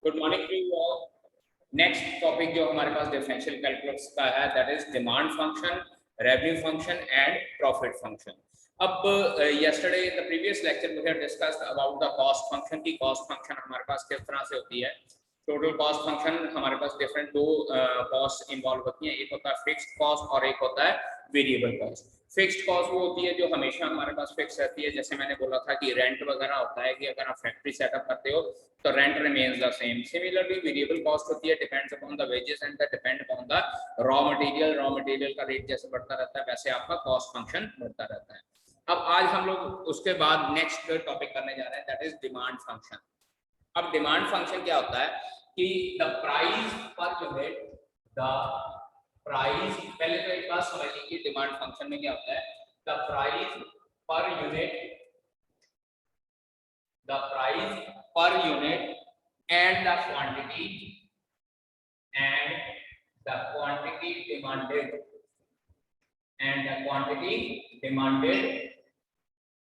Good morning to you all. Next topic जो हमारे पास डिफरेंशियल कैलकुलस का है that is demand function, revenue function and profit function. अब yesterday in the previous lecture we have discussed about the cost function की cost function हमारे पास किस तरह से होती है। टोटल कॉस्ट फंक्शन हमारे पास डिफरेंट दो कॉस्ट इन्वॉल्व होती हैं, एक होता है फिक्स्ड कॉस्ट और एक होता है वेरिएबल कॉस्ट। फिक्स्ड कॉस्ट वो होती है जो हमेशा हमारे पास फिक्स रहती है, जैसे मैंने बोला था कि रेंट वगैरह होता है कि अगर आप फैक्ट्री सेटअप करते हो तो rent remains the same. Similarly variable cost होती है, depends upon the wages and the depend upon the raw material का रेट जैसे बढ़ता रहता है वैसे आपका कॉस्ट फंक्शन बढ़ता रहता है। अब आज हम लोग उसके बाद नेक्स्ट टॉपिक करने जा रहे हैं दैट इज डिमांड फंक्शन। अब डिमांड फंक्शन क्या होता है कि the price per unit, the price, पहले तो एक बात समझ लीजिए डिमांड फंक्शन में क्या होता है। The price per unit and the quantity demanded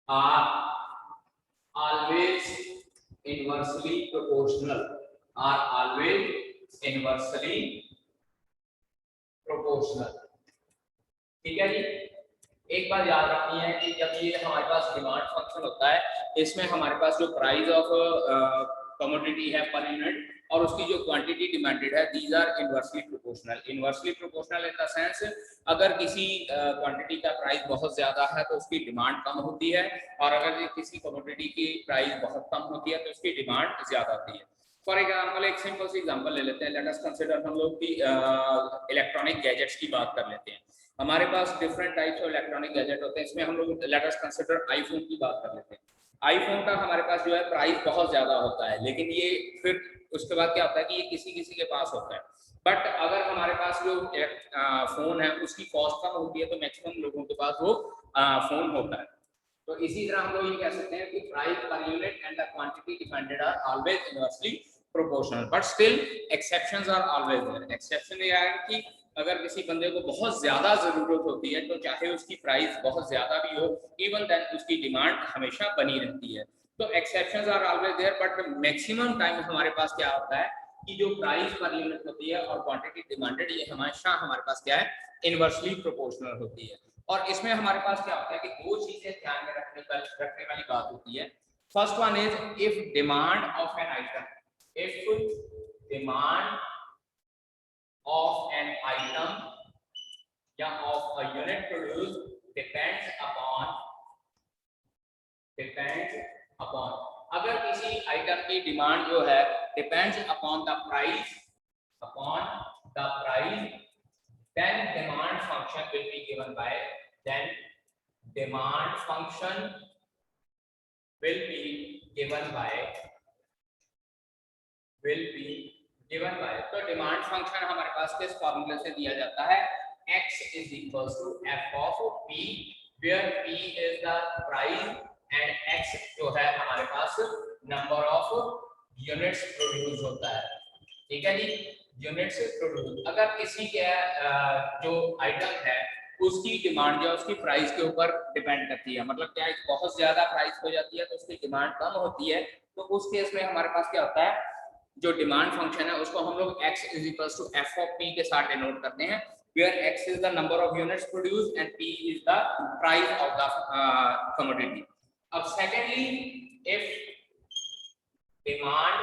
are always inversely proportional, ठीक है जी। एक बात याद रखनी है कि जब ये हमारे पास डिमांड फंक्शन होता है इसमें हमारे पास जो प्राइस ऑफ कमोडिटी है पर यूनिट और उसकी जो क्वांटिटी डिमांडेड है these are inversely proportional in the sense अगर किसी क्वांटिटी का प्राइस बहुत ज्यादा है तो उसकी डिमांड कम होती है और अगर किसी कमोडिटी की प्राइस बहुत कम होती है तो उसकी डिमांड ज्यादा होती है। फॉर एग्जाम्पल एक सिंपल सी एग्जाम्पल ले लेते हैं। लेट अस कंसीडर हम लोग की इलेक्ट्रॉनिक गैजेट्स की बात कर लेते हैं। हमारे पास different types of electronic gadget होते हैं, इसमें हम लोग लेट अस कंसीडर आईफोन की बात कर लेते हैं। आईफोन का हमारे पास जो है प्राइस बहुत ज्यादा होता है, लेकिन ये फिर उसके बाद क्या होता है कि ये किसी किसी के पास होता है। बट अगर हमारे पास जो फोन है उसकी कॉस्ट कम होती है तो मैक्सिमम लोगों के पास वो फोन होता है। तो इसी तरह हम लोग ये कह सकते हैं कि price per unit and the quantity depended are always inversely proportional, but still exceptions are always there. Exception ये है कि अगर किसी बंदे को बहुत ज्यादा जरूरत होती है तो चाहे उसकी प्राइस बहुत ज्यादा भी हो इवन देन उसकी डिमांड हमेशा बनी रहती है। तो exceptions are always there, but maximum time हमारे पास क्या होता है कि जो प्राइस पर यूनिट होती है और क्वांटिटी डिमांडेड ये हमेशा हमारे पास क्या है इनवर्सली प्रोपोर्शनल होती है। और इसमें हमारे पास क्या होता है कि दो चीजें ध्यान में रखने वाली बात होती है। First one is if demand of an item, if demand of an item या of a unit produced depends upon अगर किसी आइटम की डिमांड जो है depends upon the price then demand function will be given by तो demand function हमारे पास किस फॉर्मूले से दिया जाता है x is equals to f of p where p is the price and x जो है हमारे पास नंबर ऑफ यूनिट्स प्रोड्यूस होता है। ठीक है जी, यूनिट्स प्रोड्यूस। अगर किसी के जो आइटम है उसकी डिमांड जो उसकी प्राइस के ऊपर डिपेंड करती है, मतलब क्या बहुत ज्यादा प्राइस हो जाती है तो उसकी डिमांड कम होती है, तो उस केस में हमारे पास क्या होता है जो डिमांड फंक्शन है उसको हम लोग x is equals to f of p के साथ डिनोट करते हैं where x is the number of units produced and p is the price of the commodity. अब secondly if demand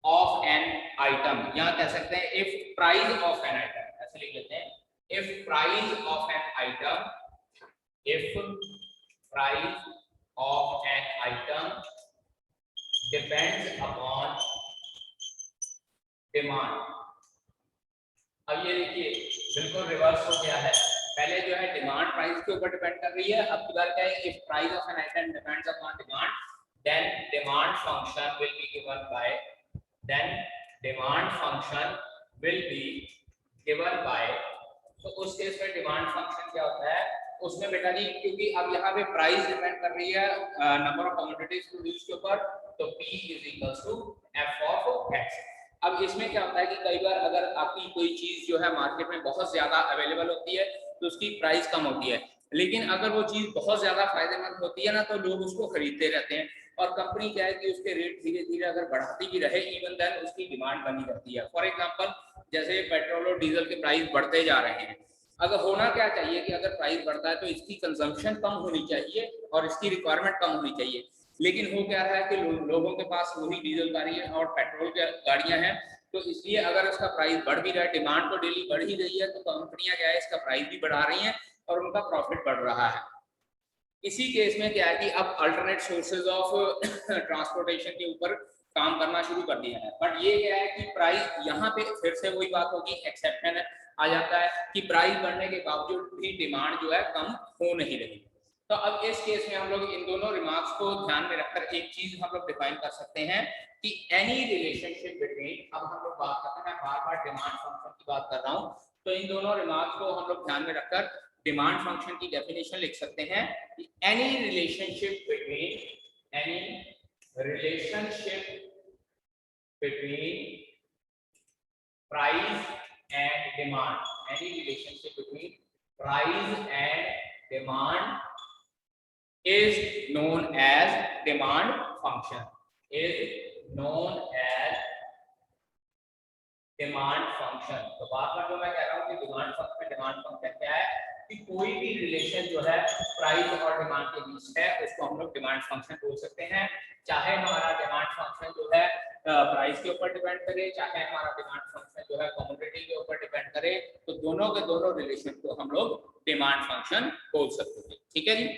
of an item, यहाँ कह सकते हैं if price of an item, ऐसे लिख लेते हैं if price of an item depends upon demand। अब ये देखिए बिल्कुल रिवर्स हो गया है, पहले जो है डिमांड प्राइस के ऊपर डिपेंड कर रही है, अब की बार क्या है if price of an item depends upon demand then demand function will be given by तो उस केस में डिमांड फंक्शन क्या होता है उसमें बेटा जी, क्योंकि अब यहाँ पे प्राइस डिपेंड कर रही है नंबर ऑफ कमोडिटीज प्रोड्यूस के ऊपर, तो P is equals to f of x। अब इसमें क्या होता है कि कई बार अगर आपकी कोई चीज जो है मार्केट में बहुत ज्यादा अवेलेबल होती है तो उसकी प्राइस कम होती है, लेकिन अगर वो चीज बहुत ज्यादा फायदेमंद होती है ना तो लोग उसको खरीदते रहते हैं, और कंपनी क्या है कि उसके रेट धीरे धीरे अगर बढ़ाती भी रहे इवन देन उसकी डिमांड बनी रहती है। फॉर एग्जांपल जैसे पेट्रोल और डीजल के प्राइस बढ़ते जा रहे हैं, अगर होना क्या चाहिए कि अगर प्राइस बढ़ता है तो इसकी कंजम्पशन कम होनी चाहिए और इसकी रिक्वायरमेंट कम होनी चाहिए, लेकिन हो क्या रहा है कि लोगों के पास वही डीजल गाड़ियां और पेट्रोल की गाड़ियां हैं, तो इसलिए अगर इसका प्राइस बढ़ भी रहा है, डिमांड तो डेली बढ़ ही रही है, तो कंपनियां क्या है इसका प्राइस भी बढ़ा रही हैं और उनका प्रॉफिट बढ़ रहा है। इसी केस में क्या है कि अब अल्टरनेट सोर्सेज ऑफ ट्रांसपोर्टेशन के ऊपर काम करना शुरू कर दिया है, बट ये क्या है कि प्राइस यहाँ पे फिर से वही बात होगी, एक्सेप्शन आ जाता है कि प्राइस बढ़ने के बावजूद भी डिमांड जो है कम हो नहीं रही। तो अब इस केस में हम लोग इन दोनों रिमार्क्स को ध्यान में रखकर एक चीज हम लोग डिफाइन कर सकते हैं कि एनी रिलेशनशिप बिटवीन, अब हम लोग बात करते हैं, मैं बार बार डिमांड फंक्शन की बात कर रहा हूँ, तो इन दोनों रिमार्क्स को हम लोग ध्यान में रखकर डिमांड फंक्शन की डेफिनेशन लिख सकते हैं। Any relationship between price and demand, any relationship between price and demand is known as demand function, is known as demand function। तो बात बार जो मैं कह रहा हूँ कि डिमांड फंक्शन क्या है कि कोई भी रिलेशन जो है प्राइस और डिमांड के बीच है उसको हम लोग डिमांड फंक्शन बोल सकते हैं। चाहे हमारा डिमांड फंक्शन जो है प्राइस के ऊपर डिपेंड करे, चाहे हमारा डिमांड फंक्शन जो है कमोडिटी के ऊपर डिपेंड करे, तो दोनों के दोनों रिलेशन को हम लोग डिमांड फंक्शन बोल सकते हैं। ठीक है जी।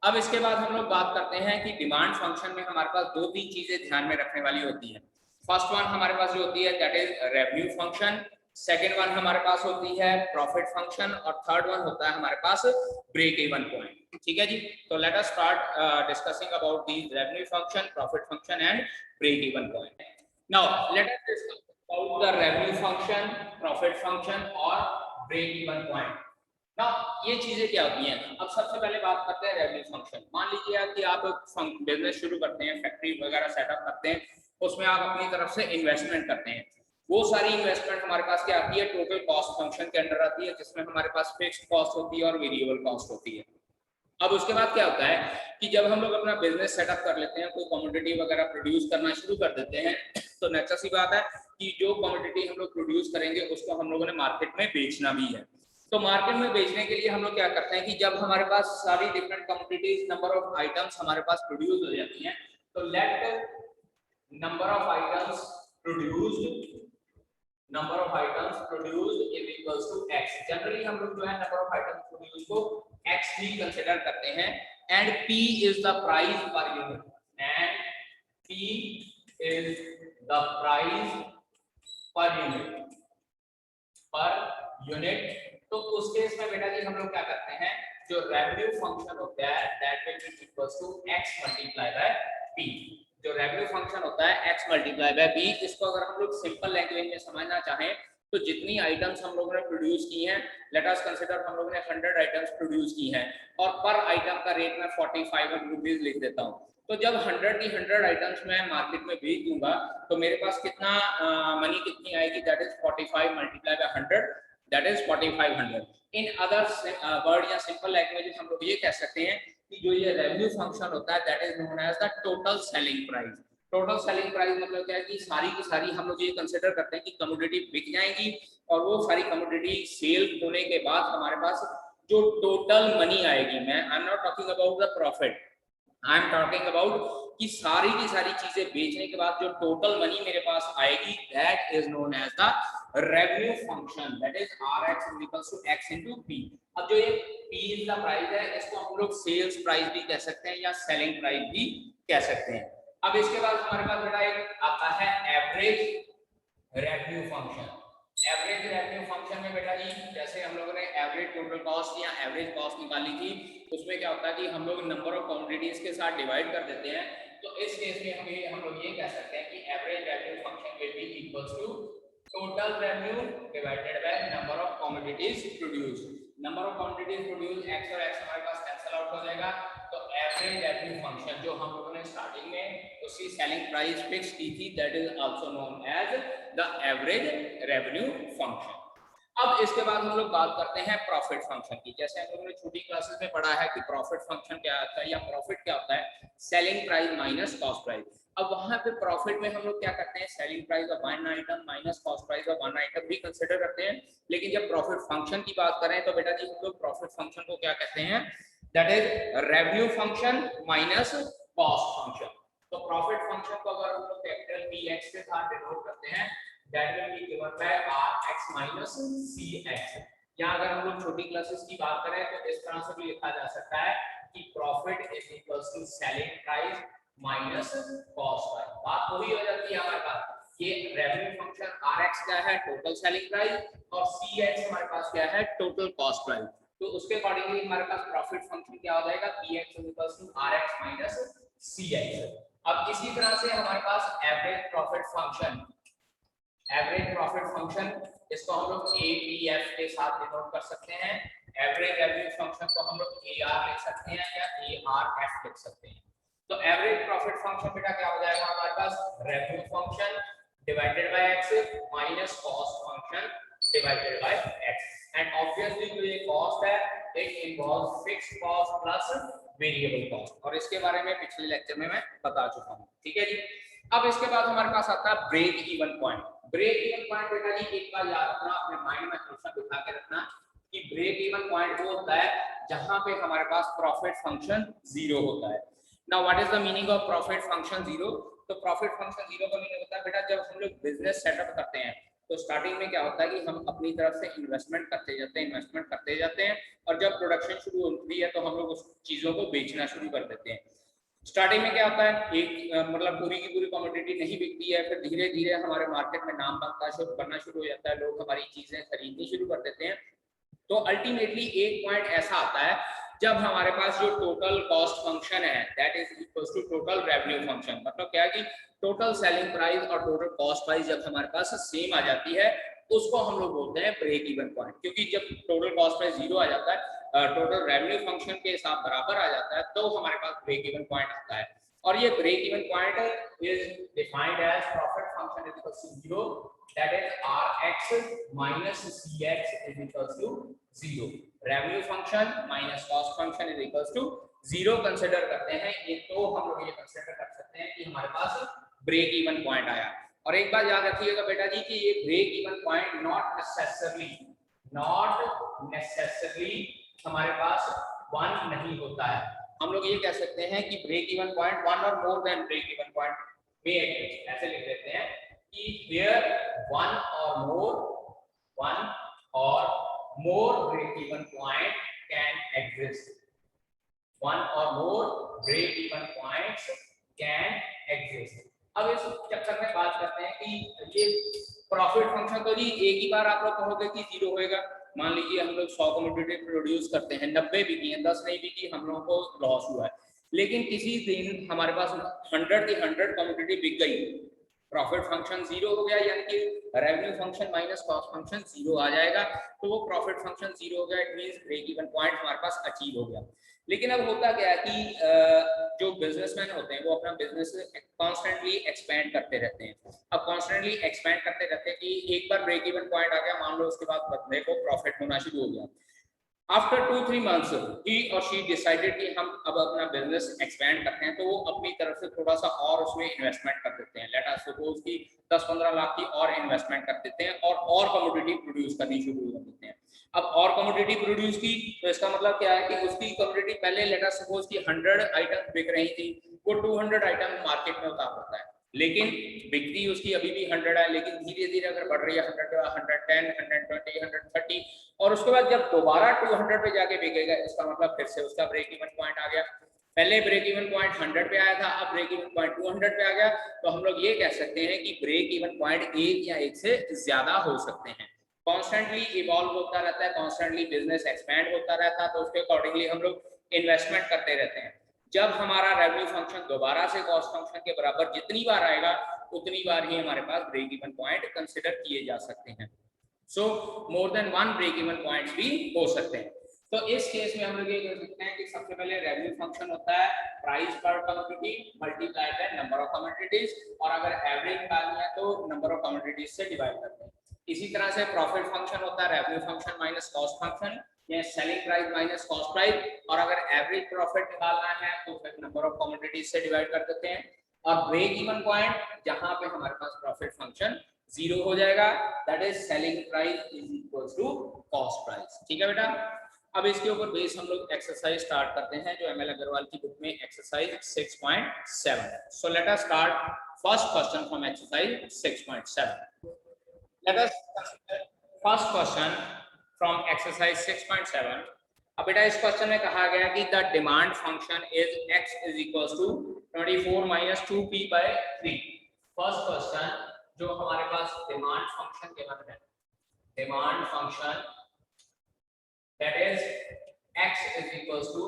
अब इसके बाद हम लोग बात करते हैं कि डिमांड फंक्शन में हमारे पास दो तीन चीजें ध्यान में रखने वाली होती है। फर्स्ट वन हमारे पास जो होती है that is revenue function, second one हमारे पास होती है प्रॉफिट फंक्शन, और थर्ड वन होता है हमारे पास ब्रेक इवन पॉइंट। ठीक है जी। तो let us start discussing about the revenue function, profit function and break even point. Now let us discuss about the revenue function, profit function और ब्रेक इवन पॉइंट। ना ये चीजें क्या होती हैं। अब सबसे पहले बात करते हैं रेवेन्यू फंक्शन। मान लीजिए कि आप बिजनेस शुरू करते हैं, फैक्ट्री वगैरह सेटअप करते हैं, उसमें आप अपनी तरफ से इन्वेस्टमेंट करते हैं। वो सारी इन्वेस्टमेंट हमारे पास क्या आती है, टोटल कॉस्ट फंक्शन के अंडर आती है, जिसमें हमारे पास फिक्स्ड कॉस्ट होती है और वेरिएबल कॉस्ट होती है। अब उसके बाद क्या होता है कि जब हम लोग अपना बिजनेस सेटअप कर लेते हैं, कोई कमोडिटी वगैरह प्रोड्यूस करना शुरू कर देते हैं, तो नेचुरल सी बात है कि जो कमोडिटी हम लोग प्रोड्यूस करेंगे उसको हम लोगों ने मार्केट में बेचना भी है। तो मार्केट में बेचने के लिए हम लोग क्या करते हैं कि जब हमारे पास सारी different commodities, number of items हमारे पास प्रोड्यूस हो जाती हैं, तो let number of items produced is equals to x। Generally हम लोग जो है नंबर ऑफ आइटम्स प्रोड्यूस्ड को x भी कंसीडर करते हैं, and p is the price per unit, and p is the price per unit. तो उस केस में बेटा जी हम लोग क्या करते हैं, जो रेवेन्यू फंक्शन होता है that will be equals to x multiply by p। जो रेवेन्यू फंक्शन होता है x मल्टीप्लाई बाय p, इसको अगर हम लोग सिंपल लैंग्वेज में समझना चाहें तो जितनी आइटम्स हम लोगों ने प्रोड्यूस की हैं, लेट अस कंसीडर हम लोगों ने 100 आइटम्स प्रोड्यूस की हैं और पर आइटम का रेट मैं 45 रुपीज लिख देता हूँ, तो जब 100 की 100 आइटम्स मैं मार्केट में बेच दूंगा तो मेरे पास कितना मनी कितनी आएगी, that is 45 multiply by 100, that is 4500। In other word या सिंपल लैंग्वेज हम लोग ये कह सकते हैं कि जो ये रेवेन्यू फंक्शन होता है that is known as the total selling price. Total selling price मतलब क्या है कि सारी की सारी हम लोग ये कंसीडर करते हैं कि कमोडिटी बिक जाएंगी और वो सारी कमोडिटी सेल होने के बाद हमारे पास जो टोटल मनी आएगी, मैं I am not talking about the profit, I am talking about कि सारी की सारी चीजें बेचने के बाद जो टोटल मनी मेरे पास आएगी that is known as the revenue function, that is rx equals to x into p। अब जो ये p इज द प्राइस है, इसको हम लोग सेल्स प्राइस भी कह सकते हैं या सेलिंग प्राइस भी कह सकते हैं। अब इसके बाद हमारे पास बेटा एक आता है average revenue function. Average revenue function में बेटा जी जैसे हम लोगों ने एवरेज टोटल कॉस्ट या एवरेज कॉस्ट निकाली थी, उसमें क्या होता है कि हम लोग नंबर ऑफ क्वांटिटीज के साथ डिवाइड कर देते हैं, तो इस केस में हम लोग ये कह सकते हैं कि average revenue function will be equals to total revenue divided by number of quantities produced. Number of quantities produced x और x हमारे पास कैंसिल आउट हो जाएगा, तो एवरेज रेवेन्यू फंक्शन जो हम लोगों ने स्टार्टिंग में उसकी सेलिंग प्राइस फिक्स की थी that is also known as the average revenue function. अब इसके बाद हम लोग बात करते हैं प्रॉफिट फंक्शन की। जैसे हम लोगों ने छोटी क्लासेस में पढ़ा है कि प्रॉफिट फंक्शन क्या होता है या प्रॉफिट क्या होता है, selling price minus cost price. अब वहां पे प्रॉफिट में हम लोग क्या करते हैं, selling price of one item minus cost price of one item भी कंसीडर करते हैं। लेकिन जब प्रॉफिट फंक्शन की बात करें तो बेटा जी हम लोग प्रॉफिट फंक्शन को क्या कहते हैं, that is revenue function minus cost function. तो प्रॉफिट फंक्शन को अगर हम लोग कैपिटल पी एक्स के साथ डिनोट करते हैं, that will be given by rx minus cx। यहाँ अगर हम लोग छोटी क्लासेस की बात करें तो इस तरह से भी लिखा जा सकता है कि profit is equals to selling price minus cost price. बात वही हो जाती है हमारे पास, ये रेवेन्यू फंक्शन rx क्या है, टोटल सेलिंग प्राइस, और cx हमारे पास क्या है, टोटल कॉस्ट प्राइस। तो उसके अकॉर्डिंगली हमारे पास प्रॉफिट फंक्शन क्या हो जाएगा, px is equals to rx minus cx। अब इसी तरह से हमारे पास average profit function, average profit function, इसको हम लोग APF के साथ डिनोट कर सकते हैं। एवरेज रेवेन्यू फंक्शन को हम लोग AR लिख सकते हैं या ARF लिख सकते हैं। तो एवरेज प्रॉफिट फंक्शन बेटा क्या हो जाएगा हमारे पास, revenue function divided by x minus cost function divided by x। And obviously जो ये कॉस्ट है it involves fixed cost plus variable cost, और इसके बारे में पिछले लेक्चर में मैं बता चुका हूं। ठीक है जी। अब इसके बाद हमारे पास आता है break even point. Break even point बेटा जी एक बार याद रखना, अपने माइंड में हमेशा बिठा के रखना कि ब्रेक इवन पॉइंट वो होता है जहां पे हमारे पास प्रॉफिट फंक्शन जीरो होता है। Now what is the meaning of profit function zero? तो प्रॉफिट फंक्शन जीरो का मीनिंग होता है बेटा जब हम लोग बिजनेस सेटअप करते हैं तो स्टार्टिंग में क्या होता है कि हम अपनी तरफ से इन्वेस्टमेंट करते जाते हैं, और जब प्रोडक्शन शुरू होती है तो हम लोग उस चीजों को बेचना शुरू कर देते हैं। स्टार्टिंग में क्या होता है, एक मतलब पूरी की पूरी कमोडिटी नहीं बिकती है, फिर धीरे धीरे हमारे मार्केट में नाम बनना शुरू हो जाता है, लोग हमारी चीजें खरीदनी शुरू कर देते हैं। तो अल्टीमेटली एक पॉइंट ऐसा आता है जब हमारे पास जो टोटल कॉस्ट फंक्शन है that is equals to total revenue function. मतलब क्या है कि टोटल सेलिंग प्राइस और टोटल कॉस्ट प्राइस जब हमारे पास सेम आ जाती है उसको हम लोग बोलते हैं ब्रेक इवन पॉइंट। क्योंकि जब टोटल कॉस्ट प्राइस जीरो आ जाता है, टोटल रेवेन्यू फंक्शन के साथ बराबर आ जाता है, तो हमारे पास ब्रेक इवन पॉइंट आता है। और ये break even point is defined as profit function is equal to zero, that is rx minus cx is equals to 0। Revenue function minus cost function is equals to 0 consider करते हैं ये, तो हम लोग ये कंसीडर कर सकते हैं कि हमारे पास ब्रेक इवन पॉइंट आया। और एक बात याद रखिएगा बेटा जी कि ये break even point not necessarily हमारे पास वन नहीं होता है। हम लोग ये कह सकते हैं कि ब्रेक इवन पॉइंट वन और more than break even point में एग्जिस्ट, ऐसे लिख देते हैं कि where one or more break even point can exist, one or more break even points can exist। अब इस चक्कर में बात करते हैं कि ये प्रॉफिट फंक्शन तो जी एक ही बार आप लोग कहोगे कि जीरो होएगा। मान लीजिए हम लोग 100 कमोडिटी प्रोड्यूस करते हैं, 90 बिकी हैं, 10 नहीं बिकी, हम लोगों को लॉस हुआ है। लेकिन किसी दिन हमारे पास 100 की 100 कमोडिटी बिक गई, प्रॉफिट फंक्शन जीरो हो गया, यानी कि revenue function minus cost function zero आ जाएगा, तो वो प्रॉफिट फंक्शन जीरो हो गया, it means break even point हमारे पास अचीव हो गया। लेकिन अब होता क्या है कि जो बिजनेसमैन होते हैं वो अपना बिजनेस कॉन्स्टेंटली एक्सपेंड करते रहते हैं। अब कॉन्स्टेंटली एक्सपेंड करते रहते हैं कि एक बार ब्रेक इवन पॉइंट आ गया, मान लो उसके बाद बंदे को प्रॉफिट होना शुरू हो गया। आफ्टर 2-3 मंथ्स ही और शी डिसाइडेड कि हम अब अपना बिजनेस एक्सपेंड करते हैं, तो वो अपनी तरफ से थोड़ा सा और उसमें इन्वेस्टमेंट कर देते हैं। लेट अस सपोज कि 10-15 लाख की और इन्वेस्टमेंट कर देते हैं और कमोडिटी प्रोड्यूस करनी शुरू कर देते हैं। अब और कमोडिटी प्रोड्यूस की तो इसका मतलब क्या है कि उसकी कमोडिटी पहले लेट अस सपोज कि 100 आइटम बिक रही थी, वो 200 आइटम मार्केट में उतार देता है, लेकिन बिक्री उसकी अभी भी 100 है, लेकिन धीरे धीरे अगर बढ़ रही है 100, 110, 120, 130, और उसके बाद जब दोबारा 200 पे जाके बिकेगा, इसका मतलब फिर से उसका ब्रेक इवन पॉइंट आ गया। पहले ब्रेक इवन पॉइंट 100 पे आया था, अब ब्रेक इवन पॉइंट 200 पे आ गया, तो हम लोग ये कह सकते हैं कि ब्रेक इवन पॉइंट एक या एक से ज्यादा हो सकते हैं। कॉन्स्टेंटली इवॉल्व होता रहता है, कॉन्स्टेंटली बिजनेस एक्सपैंड होता रहता है, तो उसके अकॉर्डिंगली हम लोग इन्वेस्टमेंट करते रहते हैं। जब हमारा रेवेन्यू फंक्शन दोबारा से कॉस्ट फंक्शन के बराबर जितनी बार आएगा उतनी बार ही हमारे पास ब्रेक इवन पॉइंट कंसिडर किए जा सकते हैं। So more than one break even points भी हो सकते हैं। तो इस केस में हम लोग ये कर सकते हैं कि सबसे पहले रेवेन्यू फंक्शन होता है प्राइस पर commodity multiplied by number of commodities, और अगर एवरेज निकालना है तो नंबर ऑफ कमोडिटीज से डिवाइड करते हैं। इसी तरह से प्रॉफिट फंक्शन होता है revenue function minus cost function, या selling price minus cost price, और अगर एवरेज प्रॉफिट निकालना है तो फिर नंबर ऑफ कमोडिटीज से डिवाइड कर देते हैं, और ब्रेक इवन पॉइंट जहां पे हमारे पास प्रॉफिट फंक्शन 0 हो जाएगा, that is selling price is equal to cost price. ठीक है बेटा, अब इसके ऊपर बेस हम लोग एक्सरसाइज स्टार्ट करते हैं जो एमएल अग्रवाल की बुक में एक्सरसाइज 6.7 है। So let us start first question from exercise 6.7। Let us consider first question from exercise 6.7। अब बेटा इस क्वेश्चन में कहा गया कि the demand function is x is equals to 24 minus 2p by 3। First question जो हमारे पास डिमांड फंक्शन के बारे में, demand function that is x is equals to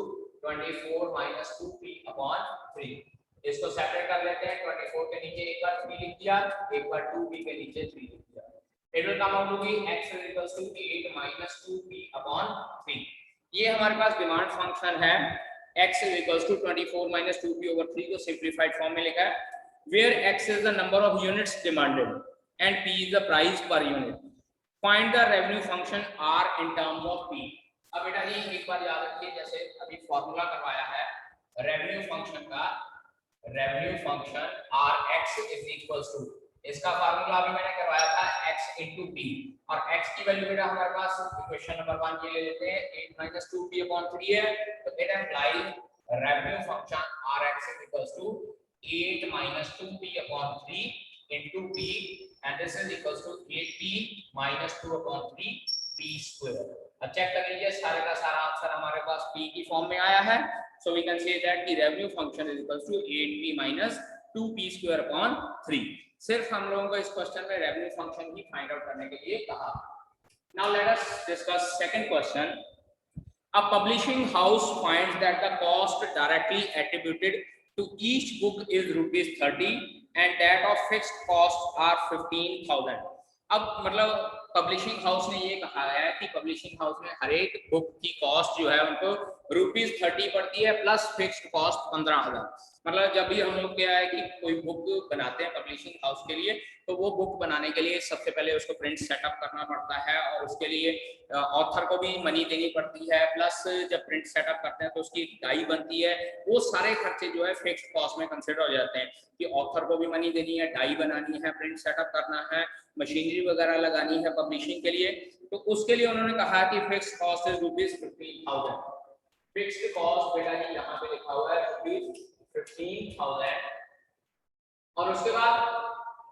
24 minus 2p upon 3। इसको सेपरेट कर लेते हैं, 24 के नीचे एक बार 3 लिख दिया, एक बार 2p के नीचे 3 लिख दिया। It will come out to be x is equals to 8 minus 2p upon 3। ये हमारे पास डिमांड फंक्शन है, x is equals to 24 minus 2p over 3 को सिंपलीफाइड फॉर्म में लिखा है, where x is the number of units demanded and p is the price per unit। Find the revenue function r in terms of p। अब बेटा ये एक बार याद रखिए, जैसे अभी फॉर्मूला करवाया है रेवेन्यू फंक्शन का, revenue function rx is equals to, इसका फार्मूला अभी मैंने करवाया था x into p, और x की वैल्यू बेटा हमारे पास इक्वेशन नंबर 1 के ले लेते हैं, 8 minus 2p upon 3 है, तो it implies revenue function rx is equals to 8 minus 2p upon 3 into p, and this is equals to 8p minus 2 upon 3 p square। अब चेक कर लीजिए, सारे का सारा आंसर हमारे पास p की फॉर्म में आया है, so we can say that the revenue function is equals to 8p minus 2p square upon 3। सिर्फ हम लोगों को इस क्वेश्चन में रेवेन्यू फंक्शन ही फाइंड आउट करने के लिए कहा। Now let us discuss second question. A publishing house finds that the cost directly attributed to each book is ₹30 and that of fixed cost are 15,000। अब मतलब पब्लिशिंग हाउस ने ये कहा है कि पब्लिशिंग हाउस में हर एक बुक की कॉस्ट जो है उनको ₹30 पड़ती है प्लस फिक्स्ड कॉस्ट 15,000। मतलब जब भी हम लोग क्या है कि कोई बुक बनाते हैं पब्लिशिंग हाउस के लिए, तो वो बुक बनाने के लिए सबसे पहले उसको प्रिंट सेटअप करना पड़ता है, और उसके लिए ऑथर को भी मनी देनी पड़ती है, प्लस जब प्रिंट सेटअप करते हैं तो उसकी डाई बनती है, वो सारे खर्चे जो है फिक्स्ड कॉस्ट में कंसिडर हो जाते हैं कि ऑथर को भी मनी देनी है, डाई बनानी है, प्रिंट सेटअप करना है, मशीनरी वगैरह लगानी है पब्लिशिंग के लिए, तो उसके लिए उन्होंने कहा कि fixed cost is ₹15,000। Fixed cost बेटा जी यहाँ पे लिखा हुआ है ₹15,000, और उसके बाद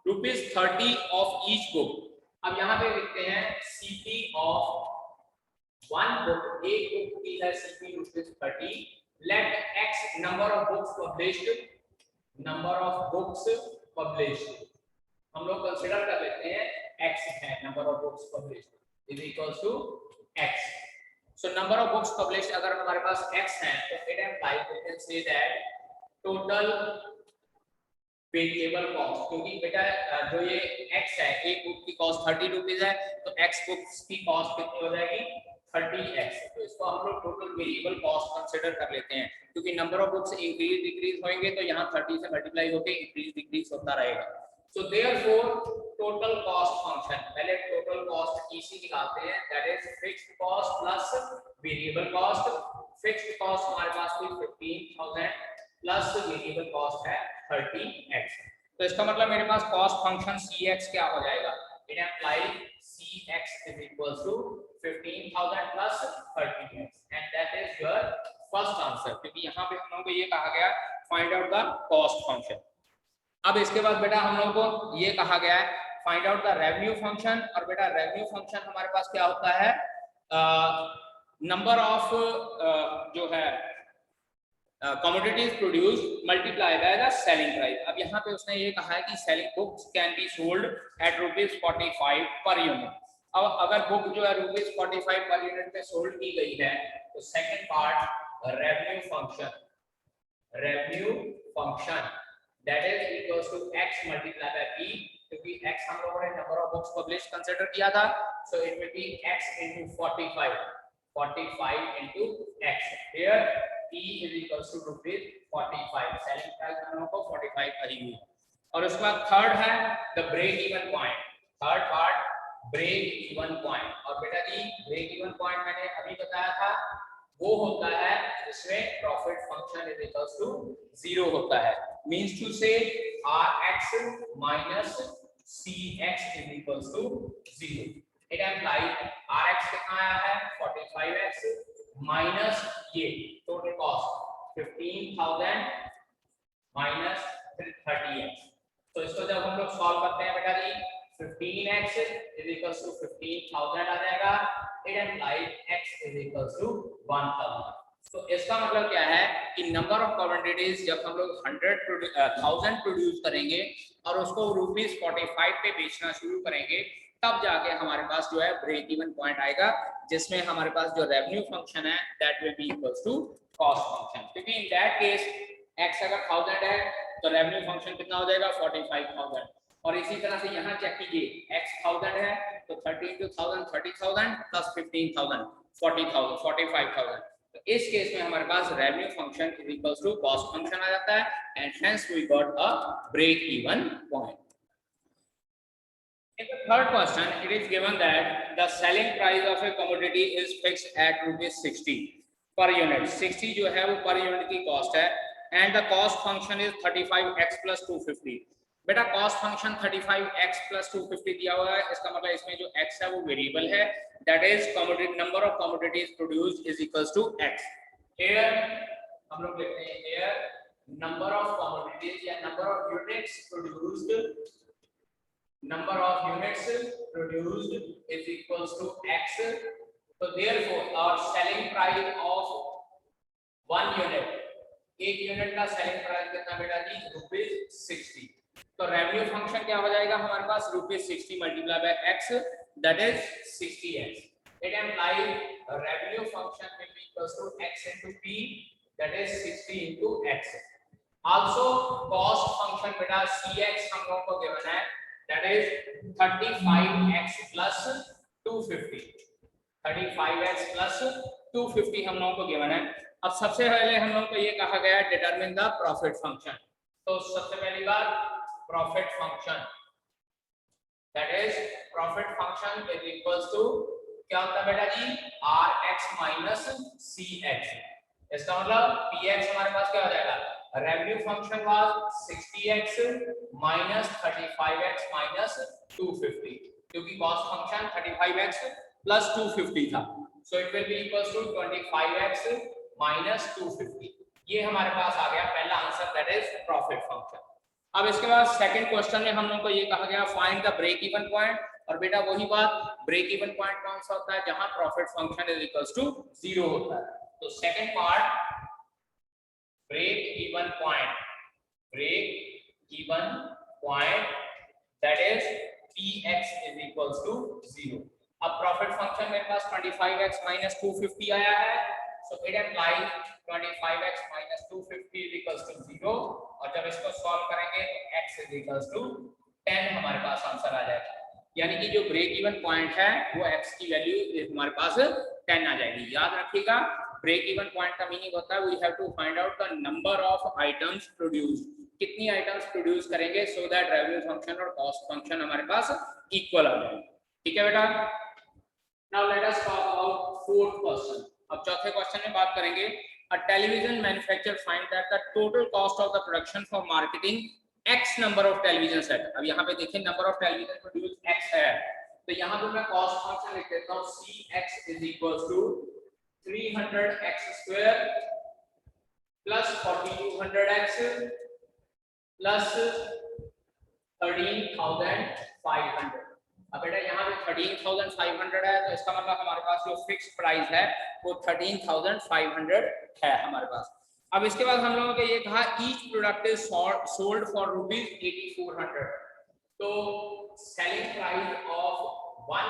₹30 ऑफ ईच बुक। अब यहाँ पे लिखते हैं CP ऑफ वन बुक, एक बुक की है CP ₹30। Let x number of books published, number of books published हम लोग कंसीडर कर लेते हैं x है, number of books published is equals to x। So number of books published अगर हमारे पास x है तो it implies we can say that total variable cost, क्योंकि बेटा जो ये x है, एक बुक की कॉस्ट ₹30 है, तो x बुक्स की कॉस्ट कितनी हो जाएगी 30x, तो इसको हम लोग टोटल वेरिएबल कॉस्ट कंसीडर कर लेते हैं, क्योंकि number of books increase decrease होंगे तो यहाँ 30 से मल्टीप्लाई होकर इंक्रीज डिक्रीज होता रहेगा। So therefore total cost function, पहले टोटल कॉस्ट EC निकालते हैं, that is fixed cost plus variable cost. Fixed cost हमारे पास कोई 15,000 प्लस वेरिएबल कॉस्ट है 30x, तो इसका मतलब मेरे पास कॉस्ट फंक्शन CX क्या हो जाएगा, it implies CX is equals to 15,000 plus 30x, and that is your first answer, क्योंकि यहाँ पे हम लोगों को ये कहा गया find out the cost function. अब इसके बाद बेटा हम लोगों को ये कहा गया है find out the revenue function, और बेटा रेवेन्यू फंक्शन हमारे पास क्या होता है, नंबर ऑफ जो है commodities produced multiplied by the selling price। अब यहाँ पे उसने ये कहा है कि selling books can be sold at ₹45 per unit। अब अगर बुक जो है ₹45 पर यूनिट पे सोल्ड की गई है, तो second part revenue function that is equals to x multiply by p, क्योंकि x हम लोगों ने number of books publish consider किया था, so it will be x into 45 into x, here p is equals to ₹45, selling price हम लोगों को 45 कही हुई। और उसके बाद थर्ड है the break even point, third part break even point. और बेटा जी ब्रेक इवन पॉइंट मैंने अभी बताया था वो होता है जिसमें profit function is equals to 0 होता है। Means to say rx minus cx is equals to 0। It implies rx कितना आया है 45x माइनस ये टोटल कॉस्ट 15,000 माइनस 30x। तो इसको जब हम लोग सॉल्व करते हैं बेटा जी 15x is equals to 15,000 आ जाएगा। It implies x is equals to 1000। तो इसका मतलब क्या है कि नंबर ऑफ क्वांटिटीज जब हम लोग 1000 प्रोड्यूस करेंगे और उसको ₹45 पे बेचना शुरू करेंगे तब जाके हमारे पास जो है ब्रेक इवन पॉइंट आएगा जिसमें हमारे पास जो रेवेन्यू फंक्शन है that will be equals to cost function. क्योंकि इन दैट केस x अगर 1000 है तो रेवेन्यू फंक्शन कितना हो जाएगा 45,000। और इसी तरह से यहाँ चेक कीजिए x 1000 है तो 30 into 1000 30,000 प्लस 15,000 40,000 45,000। तो इस केस में हमारे पास revenue function is equals to cost function आ जाता है and hence we got a break even point. In the third question, it is given that the selling price of a commodity is fixed at ₹60 per unit। 60 जो है वो per unit की cost है and the cost function is 35x plus 250। बेटा cost function 35x plus 250 दिया हुआ है, इसका मतलब इसमें जो x है वो वेरिएबल है, that is commodity number of commodities produced is equals to x। Here हम लोग लिखते हैं here number of commodities या number of units produced, number of units produced is equals to x। So therefore our selling price of one unit, एक unit का selling price कितना बेटा जी ₹60। तो रेवेन्यू फंक्शन क्या हो जाएगा हमारे पास ₹60 multiply by x that is 60x। It implies revenue function will be equals to x into p that is 60 into x। also cost function बेटा cx हम लोगों को गिवन है that is 35x plus 250। 35x plus 250 हम लोगों को given है। अब सबसे पहले हम लोगों को ये कहा गया है डिटरमिन द प्रॉफिट फंक्शन। तो सबसे पहली बात profit function that is profit function is equals to क्या होता है बेटा जी rx minus cx। इसका मतलब px हमारे पास क्या हो जाएगा revenue function was 60x minus 35x minus 250 क्योंकि कॉस्ट फंक्शन 35x plus 250 था। So it will be equals to 25x minus 250। ये हमारे पास आ गया पहला answer that is profit function. अब इसके बाद सेकंड क्वेश्चन में हम लोग को ये कहा गया find the break even point. और बेटा वही बात ब्रेक इवन पॉइंट कौन सा होता है जहां profit function is equals to 0 होता है। तो second part break even point that is px is equals to 0। अब प्रॉफिट फंक्शन मेरे पास 25x minus 250 आया है so it implies 25x minus 250 is equals to 0। और जब इसको सॉल्व करेंगे तो x is equals to 10 हमारे पास आंसर आ जाएगा। यानी कि जो ब्रेक इवन पॉइंट है वो x की वैल्यू हमारे पास 10 आ जाएगी। याद रखिएगा ब्रेक इवन पॉइंट का मीनिंग होता है we have to find out the number of items produced, कितनी आइटम्स प्रोड्यूस करेंगे सो दैट रेवेन्यू फंक्शन और कॉस्ट फंक्शन हमारे पास इक्वल आ जाए। ठीक है बेटा। Now let us talk about fourth question. अब चौथे क्वेश्चन में बात करेंगे a television manufacturer find that the total cost of the production for marketing x number of television set. अब यहाँ पे देखिए number of television produce x है तो यहाँ पे मैं कॉस्ट फंक्शन लिख देता हूँ cx is equals to 300x square plus 4200x plus 13,500। अब बेटा यहाँ पे 13,500 है तो इसका मतलब हमारे पास जो फिक्स प्राइस है वो 13,500 है हमारे पास। अब इसके बाद हम लोगों को ये कहा each product is sold for ₹8400। तो selling price of one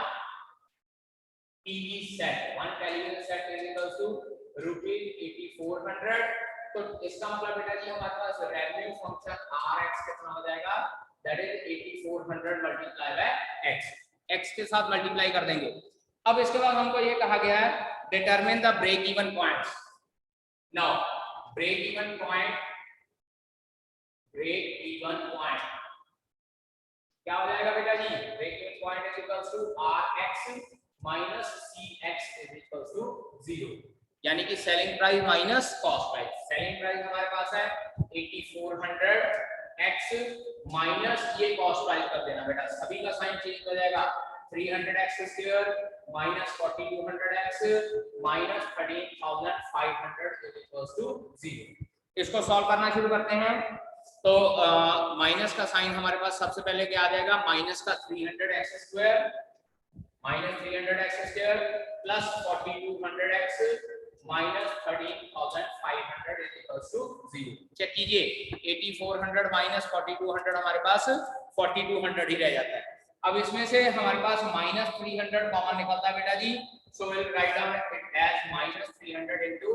TV set, one television set is equal to ₹8400। तो इसका मतलब बेटा जी हमारे पास रेवेन्यू फंक्शन rx कितना हो जाएगा that is 8400 multiply by x। x के साथ मल्टीप्लाई कर देंगे। अब इसके बाद हमको ये कहा गया है determine the break even points. Now break even point क्या हो जाएगा बेटा जी break even point is equals to Rx minus Cx is equals to 0, यानी कि selling price minus cost price. Selling price हमारे पास है 8400 x माइनस ये कॉस्ट प्राइस कर देना बेटा, सभी का साइन चेंज हो जाएगा, 300x square minus 4200x minus 13500 is equals to 0। इसको सॉल्व करना शुरू करते हैं। तो माइनस का साइन हमारे पास सबसे पहले क्या आ जाएगा, माइनस का 300x square minus 300x square plus 4200x minus 13500 is equals to 0। Check कीजिए, 8400 माइनस 4200 हमारे पास 4200 ही रह जाता है। अब इसमें से हमारे पास माइनस 300 कॉमन निकलता है बेटा जी, so will write down it as minus 300 into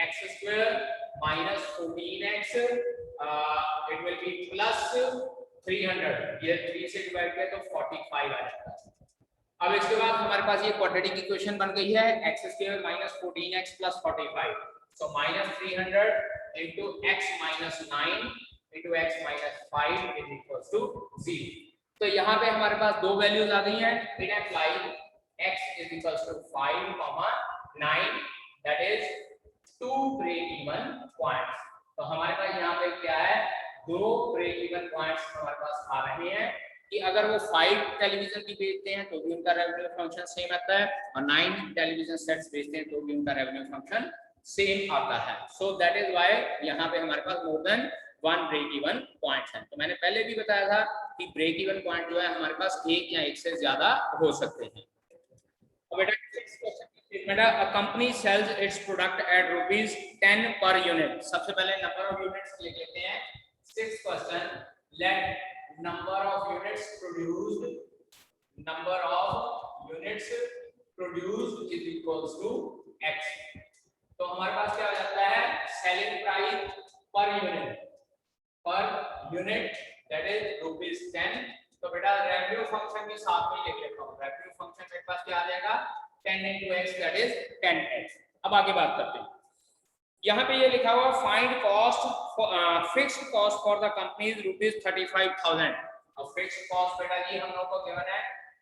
x square minus 14x, it will be plus 300, ये 3 से डिवाइड किया तो 45 आ जाता है। अब इसके बाद हमारे पास ये क्वाड्रेटिक इक्वेशन बन गई है, x square minus 14x plus 45, so minus 300 into x minus 9 into x minus 5 is equals to 0। तो यहाँ पे हमारे पास दो वैल्यूज आ गई हैं, it implies x is equals to 5, 9, that is 2 break even points. तो हमारे पास यहाँ पे क्या है, दो ब्रेक इवन पॉइंट्स हमारे पास आ रहे हैं कि अगर वो 5 टेलीविजन भी बेचते हैं तो भी उनका रेवेन्यू फंक्शन सेम आता है, और 9 टेलीविजन सेट्स बेचते हैं तो भी उनका रेवेन्यू फंक्शन सेम आता है। सो दैट इज व्हाई यहाँ पे हमारे पास more than 1 break even point है। तो मैंने पहले भी बताया था कि ब्रेक इवन पॉइंट जो है हमारे पास एक या एक से ज्यादा हो सकते हैं। अब बेटा a company sells its product at ₹10 per unit। सबसे पहले नंबर ऑफ यूनिट्स लिख लेते हैं। 6th question, let number of units produced is equals to x। तो हमारे पास क्या हो जाता है, selling price per unit that is ₹10। तो बेटा रेवेन्यू फंक्शन के साथ में लिख लेता हूं, रेवेन्यू फंक्शन मेरे पास क्या आ जाएगा 10 into x that is 10x। अब आगे बात करते हैं, यहाँ पे ये लिखा हुआ find cost fixed cost for the company is ₹35,000। अब फिक्स्ड कॉस्ट बेटा जी हम लोग को गिवन है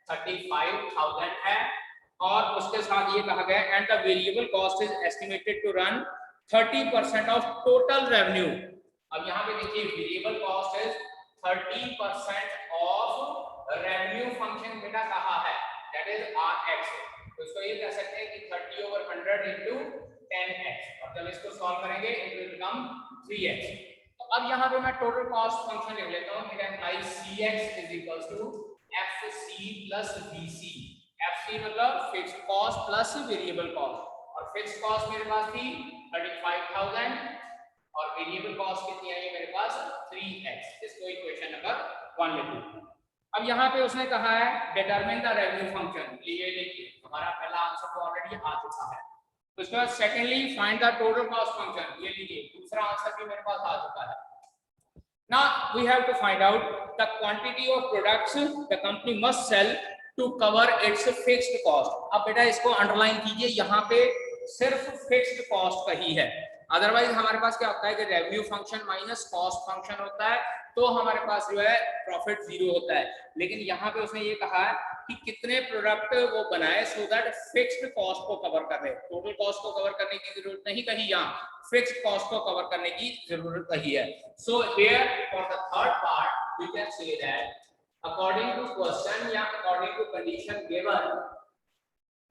35,000 है, और उसके साथ ये कहा गया and the variable cost is estimated to run 30% of total revenue. अब यहाँ पे देखिए variable cost is 30% of revenue function बेटा कहा है दैट इज Rx। तो इसको ये कह सकते हैं कि 30/100 into 10x, और जब इसको सॉल्व करेंगे इट विल बिकम 3x। तो अब यहाँ पे मैं टोटल कॉस्ट फंक्शन लिख लेता हूँ, it implies Cx is equals to FC plus VC। FC मतलब fixed cost plus variable cost, और फिक्स्ड कॉस्ट मेरे पास थी 35,000 और वेरिएबल कॉस्ट कितनी आई मेरे पास 3x। इसको इक्वेशन नंबर 1 लिख लेते हैं। अब यहाँ पे उसने कहा है डिटरमिन द रेवेन्यू फंक्शन, ये देखिए हमारा पहला आंसर तो ऑलरेडी आ चुका है। उसके बाद secondly find the total cost function, ये लीजिए दूसरा आंसर भी मेरे पास आ चुका है। Now we have to find out the quantity of products the company must sell to cover its fixed cost। अब बेटा इसको अंडरलाइन कीजिए, यहाँ पे सिर्फ फिक्स्ड कॉस्ट का ही है, अदरवाइज हमारे पास क्या होता है कि revenue function minus cost function होता है, तो हमारे पास जो है प्रॉफिट 0 होता है। लेकिन यहाँ पे उसने ये कहा कि कितने प्रोडक्ट वो बनाए सो दैट फिक्स्ड कॉस्ट को कवर कर रहे, टोटल कॉस्ट को कवर करने की जरूरत नहीं कहीं, यहाँ फिक्स्ड कॉस्ट को कवर करने की जरूरत कही है। So here for the third part we can say that according to question या अकॉर्डिंग टू कंडीशन गिवन,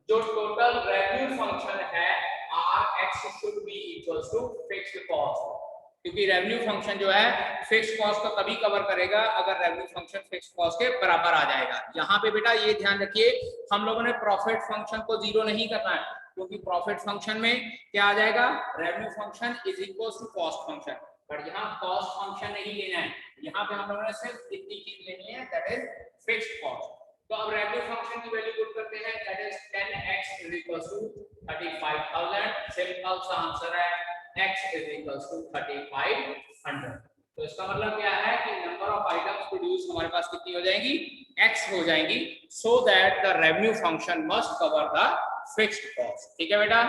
जो टोटल रेवेन्यू फंक्शन है Rx should be equals to fixed cost, क्योंकि रेवेन्यू फंक्शन जो है फिक्स्ड कॉस्ट को तभी cover करेगा अगर रेवेन्यू फंक्शन फिक्स्ड कॉस्ट के बराबर आ जाएगा। यहाँ पे बेटा ये ध्यान रखिए हम लोगों ने प्रॉफिट फंक्शन को 0 नहीं करना है, क्योंकि प्रॉफिट फंक्शन में क्या आ जाएगा revenue function is equals to cost function, but यहाँ कॉस्ट फंक्शन नहीं लेना है, यहाँ पे हम लोगों ने सिर्फ इतनी चीज लेनी है दैट इज फिक्स्ड कॉस्ट। तो अब रेवेन्यू फंक्शन की वैल्यू पुट करते हैं that is 10x is equals to 35,000। Simple सा आंसर है x इज इक्वल्स टू 3500। तो इसका मतलब क्या है कि नंबर ऑफ आइटम्स प्रोड्यूस हमारे पास कितनी हो जाएंगी x हो जाएंगी, so that the revenue function must cover the fixed cost. ठीक है बेटा।